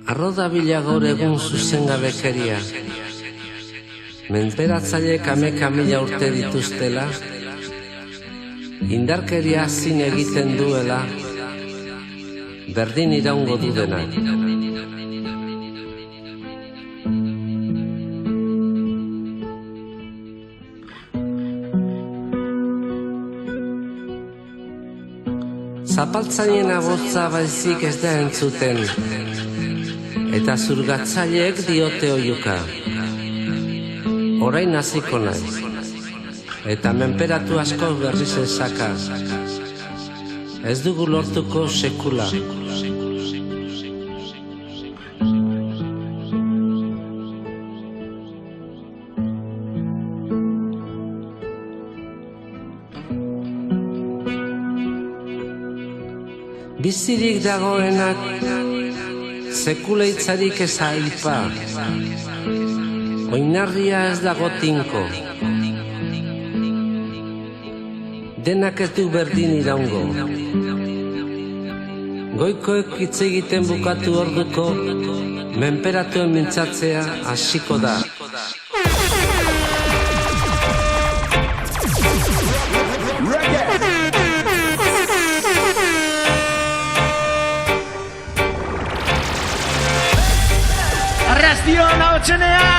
Arrodabila gaur egun zuzengabekeria. Menperatzaileek ameka mila urte dituztela, indarkeria zin egiten duela, berdin iraungo du denak. Zapaltzaien abotza baizik ez da entzuten, eta zurgatzaileek diote oiuka. Orain hasiko naiz, eta menperatu asko berriz esaka. Ez dugu lortuko sekula. Bizirik dagoenak sekuleitzarik ez aipa, oinarria ez dago tinko, denak ez du berdin iraungo. Goikoek hitz egiten bukatu orduko, menperatuen mintzatzea hasiko da. Arrastion hautsenea!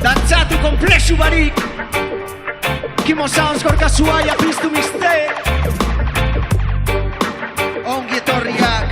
Dantzatu komplexu barik! Kimo Sounds gorka zuaia piztu miste! Ongi etorriak!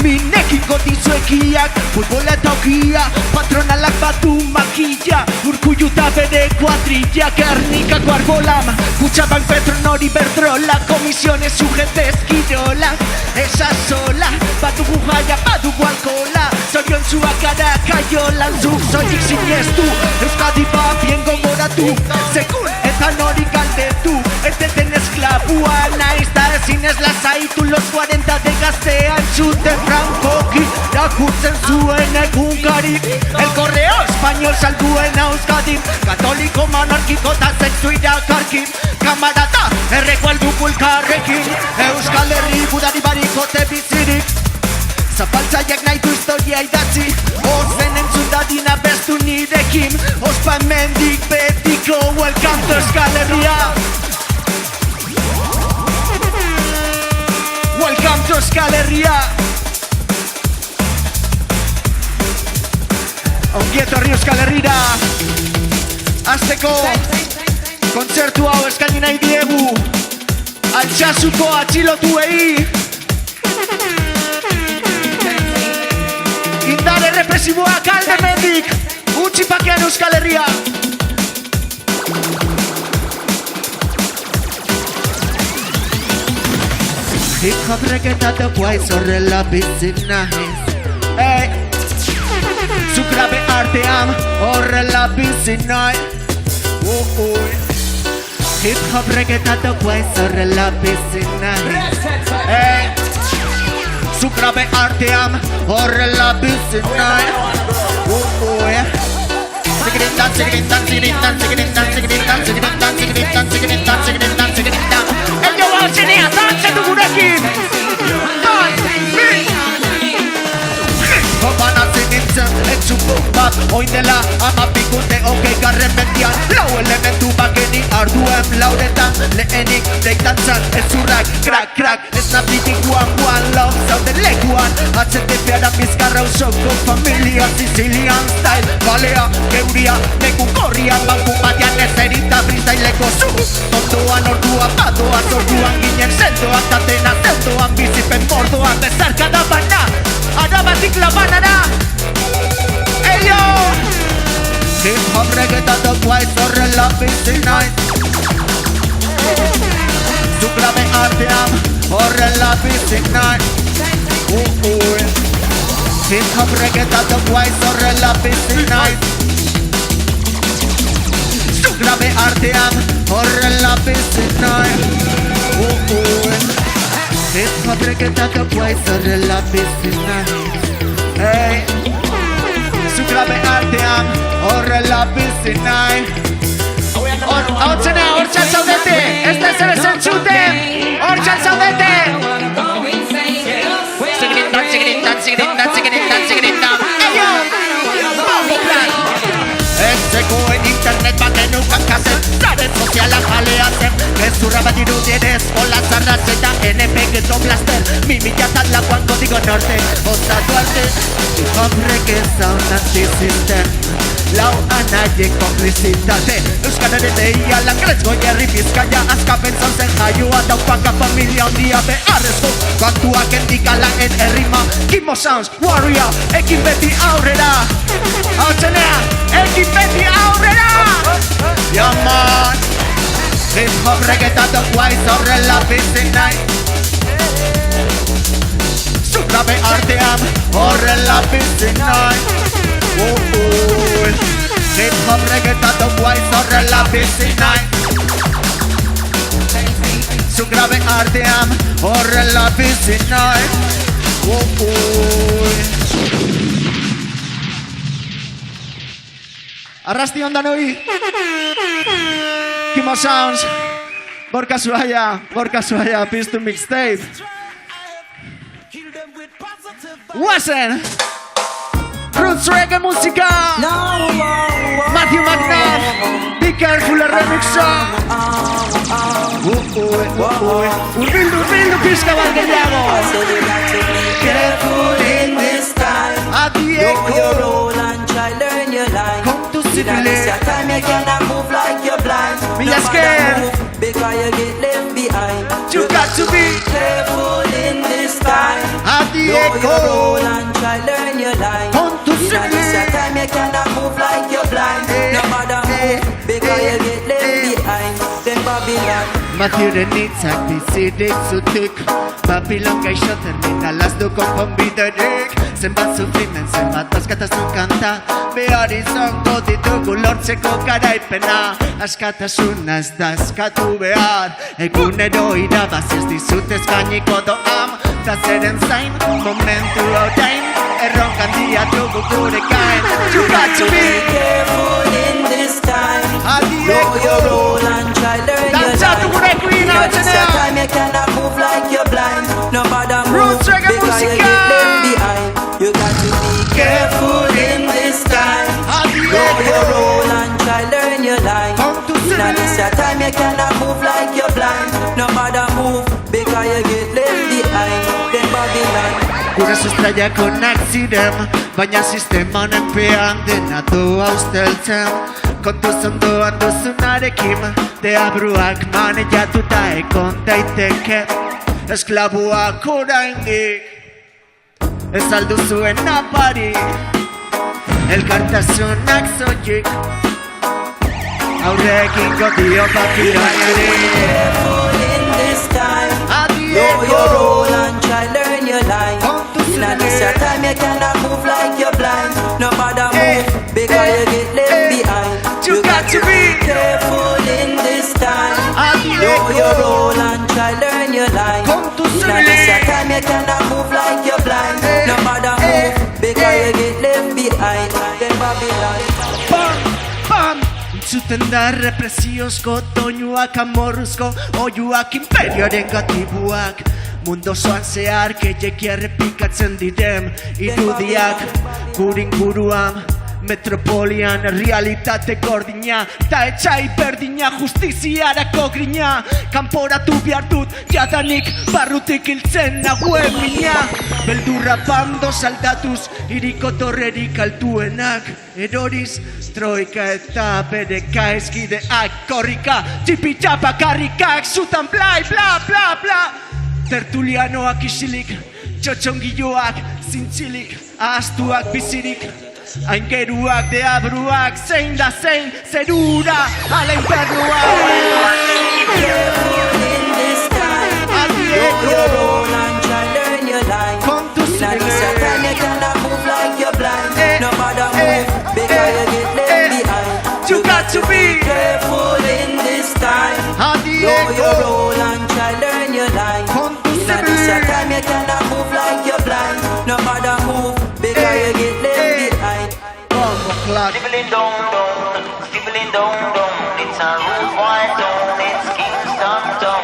Minekiko dizuekiak, futbola eta okia, patronalak batu makilla, Urkullu eta bere kuadrilla, Gernikako arbolam, Kutxabank Petronori Berdrola, Komisiones sujetez kirola, esa sola, badugu jaia, badugu alkola, zorion zuak gara kaiolan, zuk zoik sinestu, Euskadi bien gogoratu, segun eta nori galdetu, eteten esklabua naiz, da ezin ez lasaitu los 40 de gaztean zuten Frankoki, irakurtzen zuen egunkarik, el correo español salduen Euskadin, katoliko monarkiko eta sexu irakarkin, kamarata erreko alduko elkarrekin, Euskal Herri budari barikote bizirik, zapaltzaiek nahi du historia idatzi, ozen entzun dadina bestu nirekin, ospa mendik betiko, welcome to Euskal Herria. Welcome to Euskal Herria. Ongi etorri Euskal Herrira. Azteko kontzertu hau eskaini nahi diegu Altsasuko atxilotuei. Indar errepresiboak alde mendik, utzi pakean Euskal Herria. Hip-hop reggaetatokoa izorrela bizit nahiz, zu grabe artean horrela bizit nahi, hip-hop reggaetatokoa izorrela bizit nahiz, zu grabe artean horrela bizit nahi, Sigrindan, sigrindan, sigrindan, sigrindan, sigrindan, sigrindan, sigrindan, sigrindan, sigrindan, sigrindan. Ello hautsenea, dantzatu gurekin! Kopanatzen nintzen, etxu bat, oin dela amapikunde garren mendian, lau elementu bakeni arduen lauretan, lehenik breakdantzan, ezurrak, krak, krak, ez nabitik guan, lau zauden lekuan, atzetefeara bizkarra usoko familia, Sicilian style, balea, geuria, neku korrian, banku batean ezerita freestyleko zu, tondoan ordua, badoa, zorduan ginen zendoak, tatena zeudoan, bizipen mordoan, bezarkada baina, arabatik labanara. Eyo! Hip-hop reggaetatokoa izorrela bizi nahi, zu grabe artean horrela bizi nahi Hip hop reggaetatu guaiz horrela bizi nahi Zu grabe artean horrela bizi nahi Hip hop reggaetatu guaiz horrela bizi nahi Hey Zu grabe artean horrela bizi nahi Hortzen zaudete, ez da zer zentzuten Hortzen zaudete Eyo Ez zegoen internet baten ukan kasen Zaren soziala jalea zen Gezurra bat irudienez Ola zarraz eta NP geto blaster Mimila talakoan kodigo norte Ozatu arte Horrek ezaun antizisten Lau anaiek komplizitate Euskararen deia langrez goierri Bizkaia azkapen zonzen jaioa Daupaka familia ondia beharrezko Kantuak endikalaen errima Kimo Sounds, Warrior, ekin beti aurrera Hautzenea, ekin beti aurrera Yeah man Hip hop reggaetatu guaiz horrela bizi nahi Zugrabe artean horrela bizi nahi Hip hop reggaetatu guaiz horrela bizi nahi Zugrabe artean horrela bizi nahi Arrasti ondan hoi Kimo Sounds Gorka Zuhaia Piztu Mixtape Wazen Roots Reggae Musika Matthew McNabb Be Careful Remixo Urbildu pizka bat gehiago Careful in this time Know your role and try learn your line Now this your time you cannot move like you're blind No matter move because you get left behind You got to be careful in this time Know your role and try learn your line Now this your time you cannot move like you're blind No matter move because you get left behind Then Babylon Mathiuren hitzak bizirik zutik Babylon gaixo terminalaz du konponbiderik Zenbat sufrimen, zenbat askatasun kanta Behar izango ditugu lortzeko garaipena Askatasuna ez da eskatu behar Egunero irabazi ez dizut eskainiko doam Ta zeren zain, momentu orain Erronkan dia dugu gure gain You got to be careful in this time Know your role and try learn your line Now this your time you cannot move like you're blind No matter move because you get left behind You got to be careful in this time Know your role and try learn your line Now this your time you cannot move like you're blind No matter move because you get left behind Then Babylon Gura sustraiakonak ziren, baina sistema honen pean dena doa usteltzen Kontuz ondoan duzunarekin, deabruak maneiatuta ekon daiteke Esklabuak oraindik, ez alduzuen napari Elkartasunak zoik, aurrekingo dio Babiloniari Careful in this time Know your role and try learn your line Now this your time you cannot move like you're blind No matter move because you get left behind You got to be careful in this time Know your role and try learn your line Now this your time you cannot move like you're blind No matter move because you get left behind Then Babylon Bam, bam Zuten da represiozko doinuak amorruzko oiuak imperioaren gatibuak Mundo osoan zehar gehieki errepikatzen diren irudiak Gure inguruan metropolian realitate gordina Ta etxai berdina justiziarako grina Kanporatu behar dut jadanik barrutik hiltzen nagoen mina Beldurra bando saldatuz iriko torrerik altuenak Eroriz troika eta bere kaizkideak korrika Txipi txapa karrikak zutan blai bla bla bla Tertulianoak isilik, txotxongiloak zintzilik Ahaztuak bizirik Aingeruak, deabruak, zein da zein, zerura, ala infernua Careful in this time Know your role and try learn your line. Come to In a this see. time you cannot move like you're blind. No matter eh, move because you get left behind. You got to be careful in this time. Know your Diego. role and try learn your line. Come to In a see this me. time you cannot move like you're blind. No matter move because you get left behind. Bombo clock. Stibbling down, down, stibbling down, down. It's a rude boy down, it's Kingston town.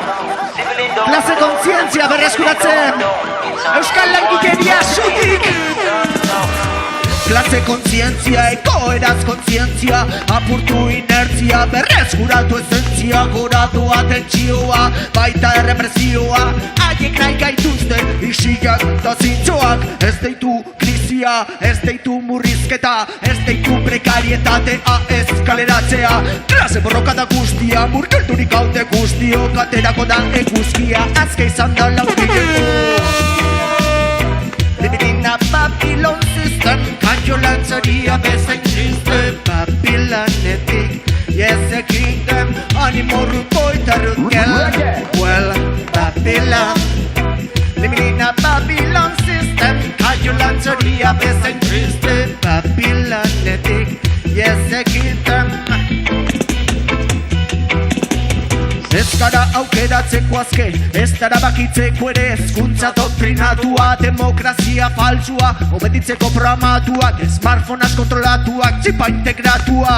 Stibbling down, Klase kontzientzia berreskuratzen. Euskal Langikeria zutik. Klase kontzientzia, egoeraz kontzientzia. Apurtu inertzia, berreskuratu esentzia. Goratu atentsioa, baita errepresioa. Haiek nahi gaituzte, isiak da zintzoak. Ez deitu krizia, ez deitu murrizketa. Ez deitu prekarietatea, eskaleratzea. Klase borroka da guztia, murkelturik haute guztio. Katerako da eguzkia, azke izan da laurikeko. Living in a Babylon system, kanjolatzaria bezain triste. Babylonetik, yes a kingdom, animorru koitarut gel. Well, Babylon. Living in a Babylon system, kanjolatzaria bezain triste. Babylonetik, yes a kingdom. Ez gara aukeratzeko azke, ez dara bakitzeko ere. Hezkuntza doktrinatua, demokrazia falsua, obeditzeko programatuak, smartphoneaz kontrolatuak, txipa integratua,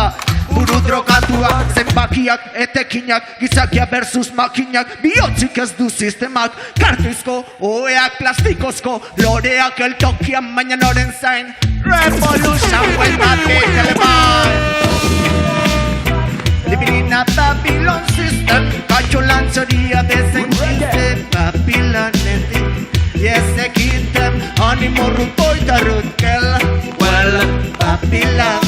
buru drogatuak, zenbakiak, etekinak, gizakia versus makinak, bihotzik ez du sistemak, kartuizko, oeak, plastikozko, loreak eltokian, baina noren zain. Revolution, bueltatik teleman. Living in a Babylon system, katxolantzaria bezain triste. Babylonetik, yes a kingdom, animorru koitarut gel. Well, Babylon.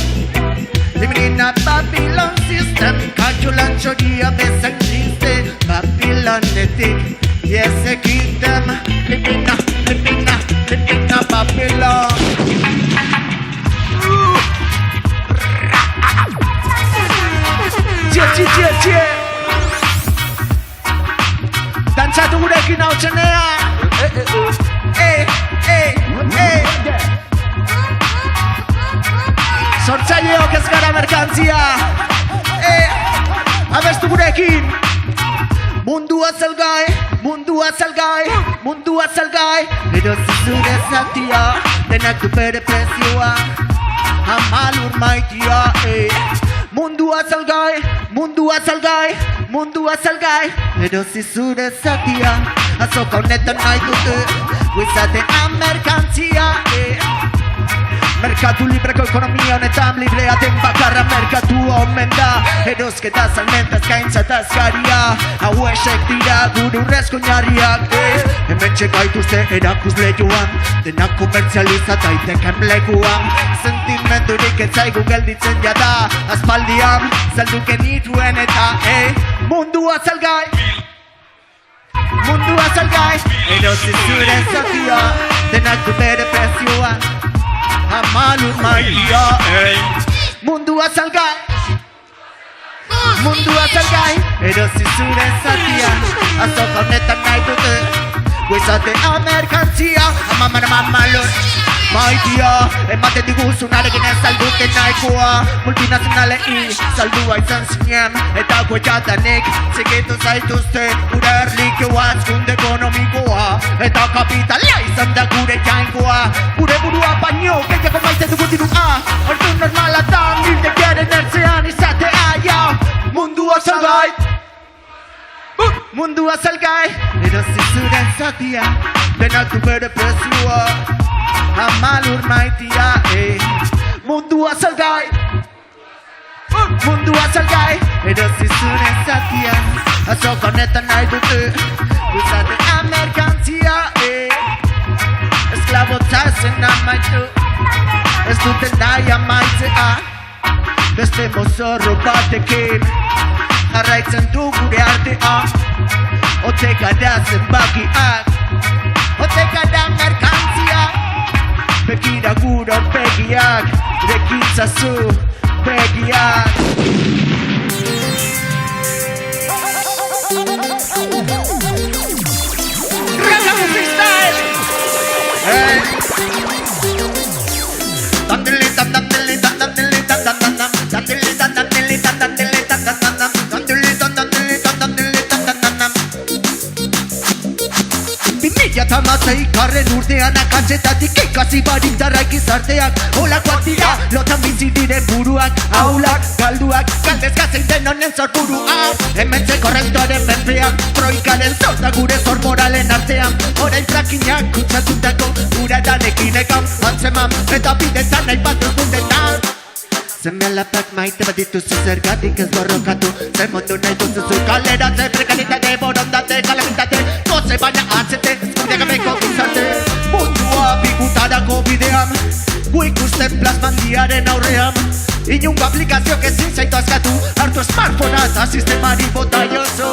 Living in a Babylon system, katxolantzaria bezain triste. Babylonetik, yes a kingdom, living in a Babylon. Txie Dantzatu gurekin hau txenea. Sortzaileok ez gara merkantzia. Abestu gurekin. Mundua salgai, mundua salgai, mundua salgai. Erosi zure zatia, denak du bere prezioa. Amalur maitia, Mundua salgai, mundua salgai, mundua salgai. Erosi zure zatia, azoka honetan nahi dute. Guizatea merkantzia, Merkatu libreko ekonomia honetan librea den bakarra merkatua omen da. Erosketa salmenta eskaintza eta eskaria, hauesek dira gure urrezko oinarriak. Hemen txekaituzte erakusle joan, denak komertzializa daiteken lekuan. Sentimendurik ez zaigu gelditzen jada, aspaldian saldu genituen eta mundua salgai. Mundua salgai, erosi zure zatia, denak du bere prezioa. Amalur maitia, mundua salgai. Mundua salgai, erosi zure zatia, azoka honetan nahi dute. Guizatea merkantzia, amamalur maitia. Ematen diguzunarekin ez alduten nahikoa. Multinazionalei saldua izan zinen, eta guetxatanek zigitu zaituzte gure erlikeoa, azkunde ekonomikoa. Eta kapitalia izan da gure jainkoa, gure burua baino gehiago maite dugu dirua. Ordu normala da mildekeren ertzean izatea, ja. Mundua salgai, mundua salgai. Erosi zure zatia, denak du bere prezioa. Amalur maitia, mundua salgai. Mundua salgai, erosi zure zatia, azoka honetan nahi dute. Guizatea merkantzia, esklabotazen amaitu. Ez duten nahi amaitzea, beste mozorro batekin jarraitzen du gure artea. Oteka da zenbakiak, oteka da merkantzia. Begira gure aurpegiak, rekitzazu begiak. Garren urtean akatzetatik ikasi barik darraik izarteak Olakoak dira, lotan bizi diren buruak Aulak, galduak, galdezka zein den honen zorburuak Hementze korrektoaren menpean Troikaren zorta gure zor moralen artean Orain frakinak kutsatutako uradanekin ekan Antzeman eta bidetan nahi bat urgundetan Zemelapak maite bat dituzu zergatik ez borrokatu Zer mundu nahi duzuzu kaleratze Prekaritate, borondate, kalamitate Goze baina atzete, eskundegameko gizarte Mundua bigutarako bidean Gu ikusten plasmandiaren aurrean Inungo aplikazioak ezin zaitu askatu Hartu smartphonea eta sistemari bota jozu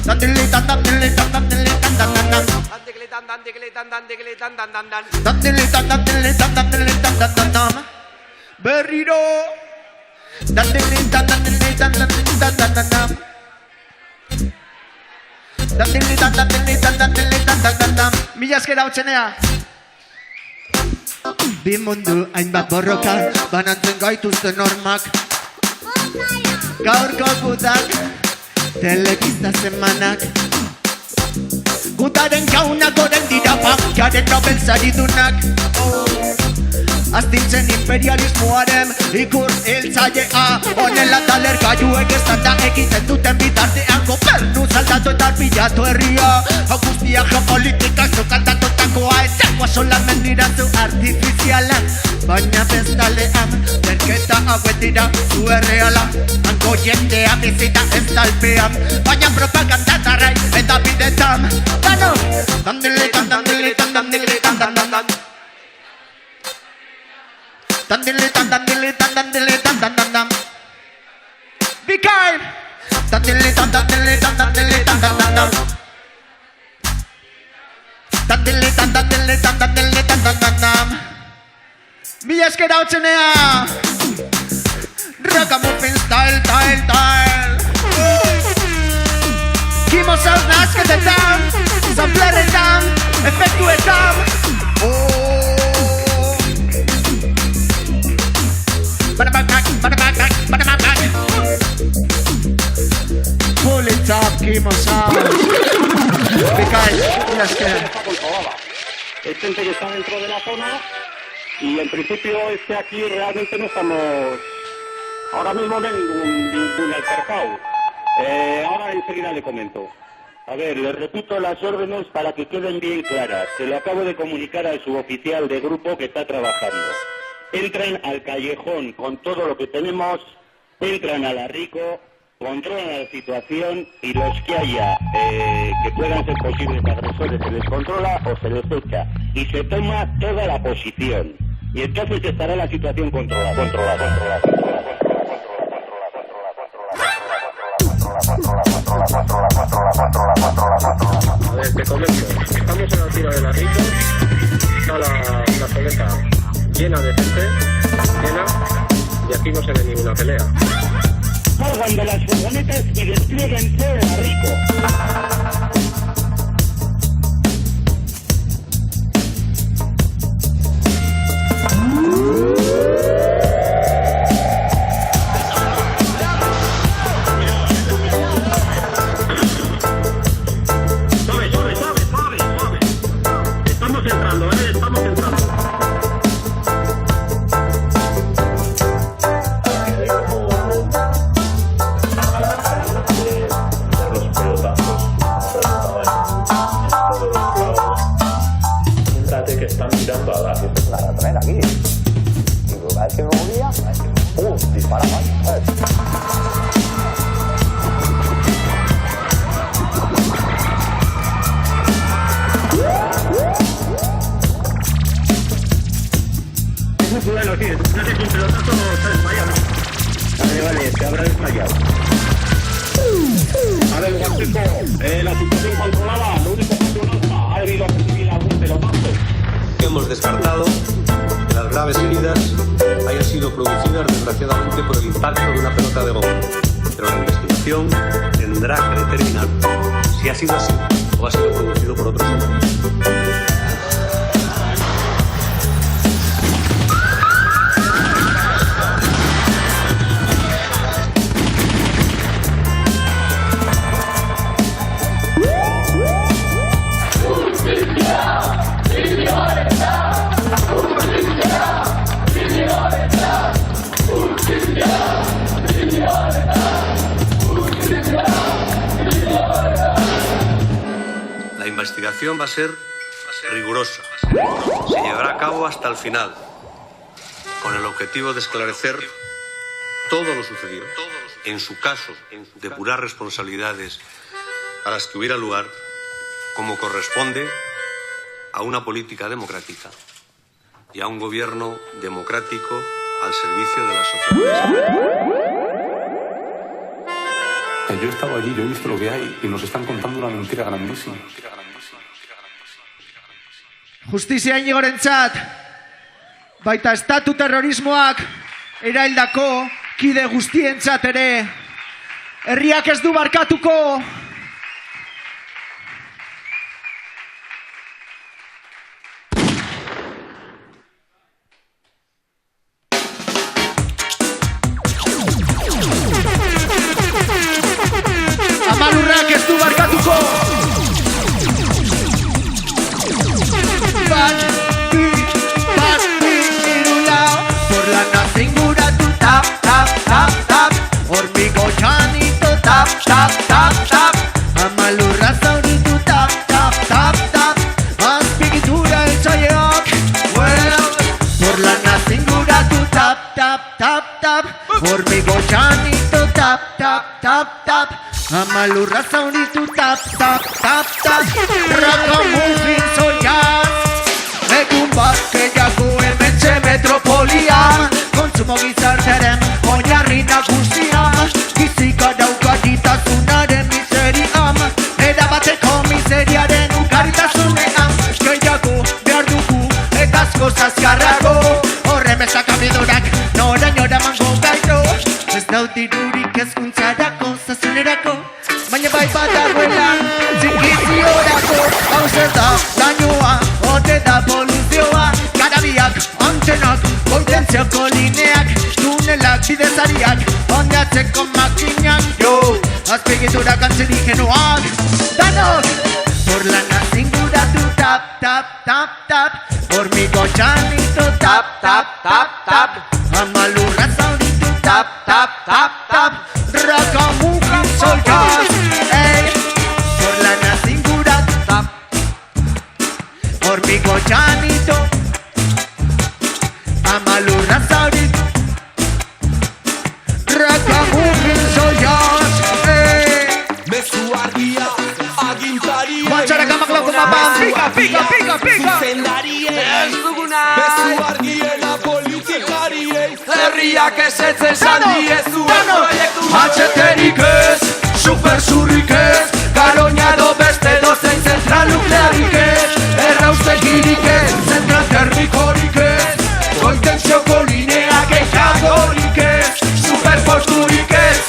Dandilitan, dandilitan, dandilitan, dandandan Dandilitan, dandilitan, dandilitan, dandandan Dandilitan, dandilitan, dandilitan, dandandan Berriro Dandilitan, dandilitan, dandilitan, dandandan Dandilitan, dandilitan, dandilitan, dandandan Mila esker hau txenea Bi mundu hainbat borroka Banantzen gaituzten normak Gaurko gudak Telebista semanak Gutaren gaunak goren dira Bankaren Nobel saridunak Astintzen imperialismoaren ikur hiltzailea Honela taler gaiuek estanda egiten duten bitartean Gobernu zaldatu eta arpillatu herria Augustia geopolitikak zukaltatotakoa Ezekoa solamen dirazu artifizialan Baina bestalean berketa hauet dira zu erreala Hanko jendea bizita ez talpean Baina propaganda tarrai eta bidetan Dano! Dandilitan, dandilitan, dandilitan, dandilitan Dandilitan, dandilitan, dandilitan, dandandam Be kind! Dandilitan, dandilitan, dandilitan, dandandam Dandilitan, dandilitan, dandilitan, dandandam Mila esker hau txenea Ragamuffin style, style, style Kimo zauz nazketetan Sampleretan, efektuetan Pull it up, Kimo Sound. Está controlada. Es gente que está dentro de la zona y en principio es que aquí realmente no estamos ahora mismo en ningún altercado. Ahora enseguida le comento. A ver, les repito las órdenes para que queden bien claras. Se lo acabo de comunicar al suboficial de grupo que está trabajando. Entran al callejón con todo lo que tenemos, entran a la Rico, controlan la situación y los que haya que puedan ser posibles agresores se les controla o se les echa y se toma toda la posición y entonces estará la situación controlada. A ver, te comento, estamos en la altura de la Rico, está la soleta llena de gente, llena, y aquí no se ve ninguna pelea. Salgan de las furgonetas y desplieguense de la Rico. Suave. Estamos entrando, estamos entrando. Que están mirando a la gente. Para traer aquí. Y cada vez que me movía, disparaban, ¿sabes? Es muy bueno, tío. No sé si un pelotazo está desmayado. Vale, se habrá desmayado. A ver, Guantico, la situación controlada. Lo único que no ha debido a recibir algún pelotazo. Hemos descartado que las graves heridas hayan sido producidas desgraciadamente por el impacto de una pelota de goma, pero la investigación tendrá que determinar si ha sido así o ha sido producido por otros hombres. investigación va a ser rigurosa. Se llevará a cabo hasta el final, con el objetivo de esclarecer todo lo sucedido. En su caso, depurar responsabilidades a las que hubiera lugar, como corresponde a una política democrática y a un gobierno democrático al servicio de la sociedad. Yo he estado allí, yo he visto lo que hay y nos están contando una mentira grandísima. Justizia inigorentzat, baita estatu terrorismoak eraildako kide guztientzat ere, herriak ez du barkatuko. Amalurrak ez du barkatuko. Bat, bi, hiru lau, por la nazi inguratu, tap, tap, tap, tap, hormigo txanito, tap, tap, tap, tap, amalurra zauritu, tap, tap, tap, tap, azpigitura eltzaileak, well, por la nazi inguratu, tap, tap, tap, tap, hormigo txanito, tap, tap, tap, tap, amalurra zauritu, tap, tap, tap, tap, rakamufin zoiaz, egun bat gehiago hementxe metropolian, kontsumo gizartearen oinarri nagusia, bizika daukaritasunaren miseriam, erabateko miseriaren ukaritasunean, gehiago behar dugu eta asko zazkarrago, horren bezakabidurak norainora mango gaitu, ez dautirurik ezkuntzarako, zasunerako, baina bai bat dagoela, txikiziorako, hau zer da dañoa, ote da poluzioa, garabiak, antzenak, goitentzioko lineak, tunelak, bidezariak, ondatzeko makinak, jo, azpigitura kantzerigenoak, danok, por la nazi inguratu, tap, tap, tap, tap, hormigo txanito, tap, tap, tap, tap, amalurra zauritu, tap, tap, tap, tap, rakamukin soltaz, por la nazi inguratu, tap, hormigo txanito, amalurra zauritu, rakamukin soltaz, Mezu argia, agintaria, Guantxarakamak lauko mapan, pika, pika, pika, pika, ez duguna, mezu argiena politikariei, herriak esetzen saldiezu proiektu Hatxeterik ez, superzurrik ez, Garoña edo beste dozein zentral nuklearik ez, erraustegirik ez, zentral termikorik ez, goitenzioko linea gehiagorik ez, superporturik ez,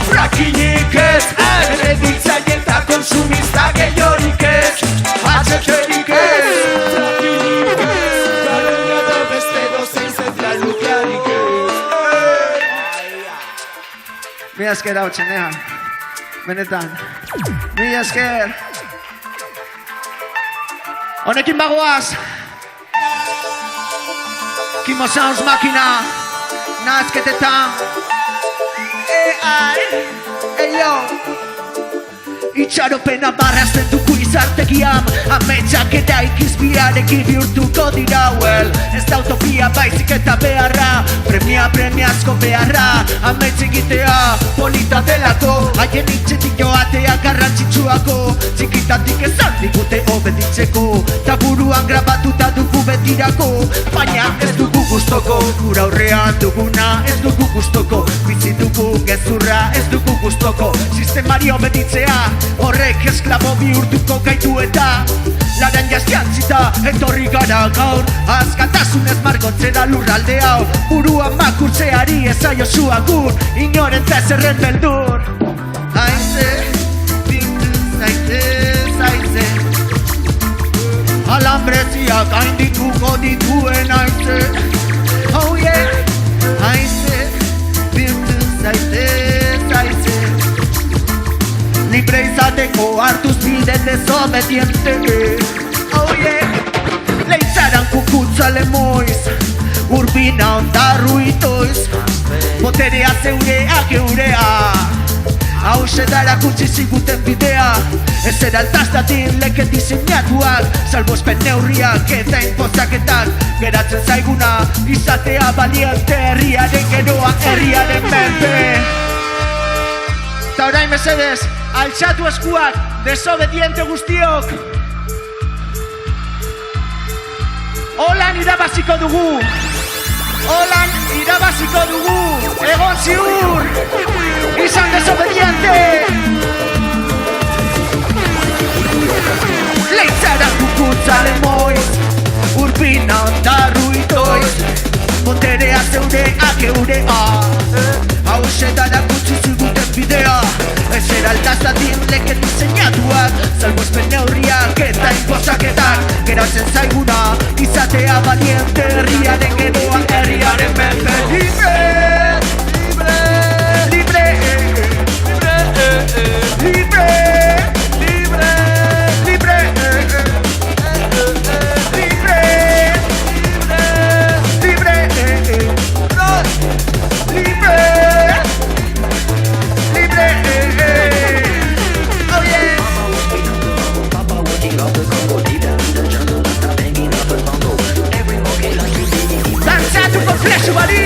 frakinik ez, ereditzaile eta konsumista gehiorik ez, hatxeterik ez, frakinik ez, Garoña edo beste dozein zentral nuklearik ez. Mi esker hau txenean, benetan, mi esker. Honekin bagoaz, Kimo Sounds makina, nazketetan, yo. Itxaropena barrazten dugu izartegiam, ametsak eta ikizbiarekin bihurtuko dira, well, ez da utopia baizik eta beharra, premiazko beharra, amets egitea polita delako, haien itxetik joatea garrantzitsuako, txikitatik ezan digute obeditzeko, ta buruan grabatuta dugu betirako, baina ez dugu gustoko, gura aurrean duguna ez dugu gustoko, bizi dugu gezurra ez dugu gustoko, sistemari obeditzea, horrek esklabo bihurtuko gaitu eta laran jaztiantzita etorri gara gaur, askatasunez margotzera lurralde hau, buruan makurtzeari ezaiozu agur, inorentza zerren beldur. Aize, bintu zaize, alambreziak haindituko dituen aize, oh yeah, aize, bintu zaize, libre izateko hartuz bide desobediente, oh yeah, leitzaran kukutza lemoiz, urbina ondarruitoiz, boterea zeurea geurea, hau Hauxe da erakutsi ziguten bidea Ez eraltaztatin leke diseinatuak Salbospen neurriak eta inpozaketak Geratzen zaiguna izatea baliente Herriaren geroa herriaren menpe Ta orain mesedez, altxatu eskuak desobediente guztiok Holan irabaziko dugu Holan irabaziko dugu Egon ziur Izan desobediente Leitzara kukutzaren moiz Urbina ondarruitoiz Boterea zeureak eurea Hauxe dara gutxi ziguten bidea Ez eraltaztatin leke diseinatuak Salbospen neurriak eta inpozaketak Geratzen zaiguna izatea baliente Herriaren geroa herriaren menpe Libre, libre, libre, libre, libre, libre, libre, libre, libre, libre, oh yeah. Danzando con flash body.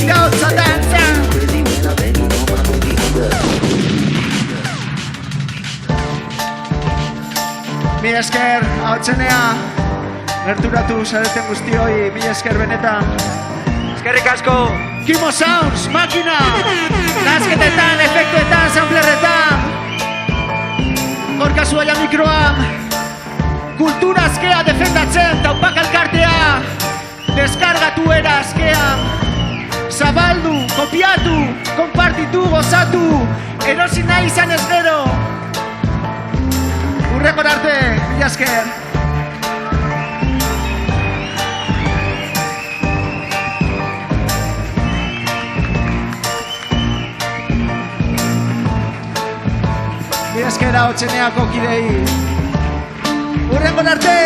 Gautza danza. Mi esker, hau txenea gerturatu zareten guztioi, mi esker benetan Eskerrik asko Kimo Sounds, makina Nazketetan, efektuetan, samplerretan Gorka Zuaia mikroan Kultura askea defendatzen, taupak elkartea Deskargatu era askean Zabaldu, kopiatu, konpartitu, gozatu Erosi nahi izan ez gero Urrekor arte, mila esker Mila eskera hotxeneako kidei Urrekor arte